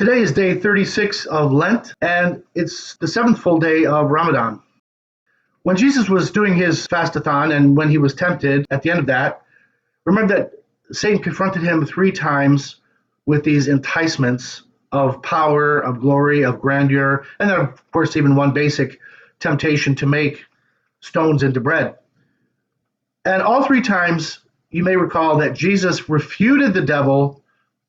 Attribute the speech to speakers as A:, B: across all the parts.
A: Today is day 36 of Lent, and it's the seventh full day of Ramadan. When Jesus was doing his fastathon and when he was tempted at the end of that, remember that Satan confronted him 3 times with these enticements of power, of glory, of grandeur, and then, of course, even one basic temptation to make stones into bread. And all 3 times, you may recall that Jesus refuted the devil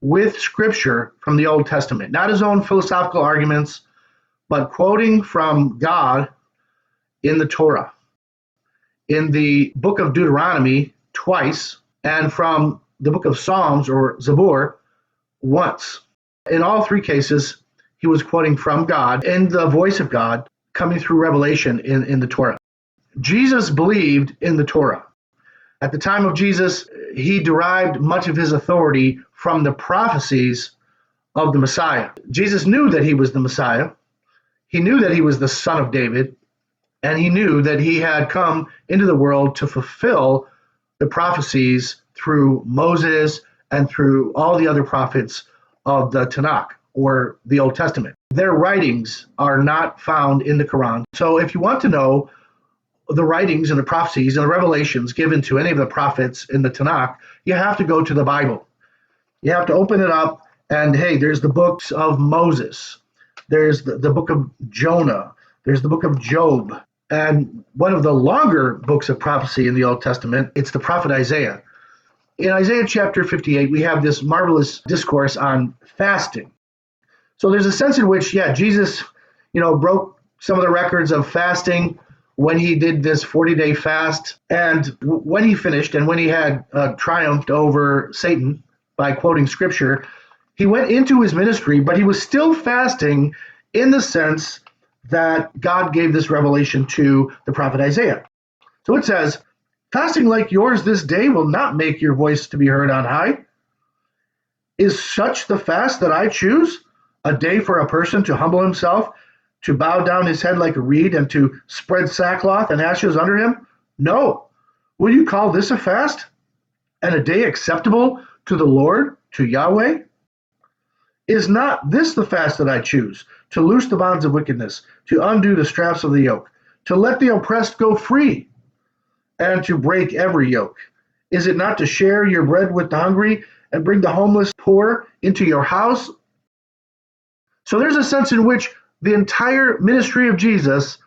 A: with scripture from the Old Testament, not his own philosophical arguments, but quoting from God in the Torah, in the book of Deuteronomy twice, and from the book of Psalms or Zabur once. In all 3 cases, he was quoting from God in the voice of God coming through revelation in the Torah. Jesus believed in the Torah. At the time of Jesus, he derived much of his authority from the prophecies of the Messiah. Jesus knew that he was the Messiah. He knew that he was the Son of David, and he knew that he had come into the world to fulfill the prophecies through Moses and through all the other prophets of the Tanakh, or the Old Testament. Their writings are not found in the Quran. So if you want to know the writings and the prophecies and the revelations given to any of the prophets in the Tanakh, you have to go to the Bible. You have to open it up, and hey, there's the books of Moses. There's the book of Jonah. There's the book of Job. And one of the longer books of prophecy in the Old Testament, it's the prophet Isaiah. In Isaiah chapter 58, we have this marvelous discourse on fasting. So there's a sense in which, Jesus, broke some of the records of fasting when he did this 40-day fast. And when he finished and when he had triumphed over Satan by quoting scripture, he went into his ministry, but he was still fasting in the sense that God gave this revelation to the prophet Isaiah. So it says, "Fasting like yours this day will not make your voice to be heard on high. Is such the fast that I choose, a day for a person to humble himself, to bow down his head like a reed, and to spread sackcloth and ashes under him? No. Will you call this a fast, and a day acceptable to the Lord, to Yahweh? Is not this the fast that I choose, to loose the bonds of wickedness, to undo the straps of the yoke, to let the oppressed go free, and to break every yoke? Is it not to share your bread with the hungry, and bring the homeless poor into your house?" So there's a sense in which the entire ministry of Jesus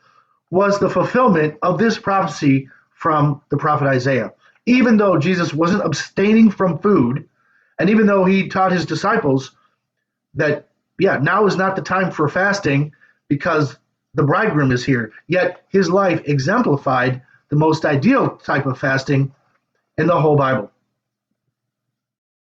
A: was the fulfillment of this prophecy from the prophet Isaiah. Even though Jesus wasn't abstaining from food, and even though he taught his disciples that, now is not the time for fasting because the bridegroom is here, yet his life exemplified the most ideal type of fasting in the whole Bible.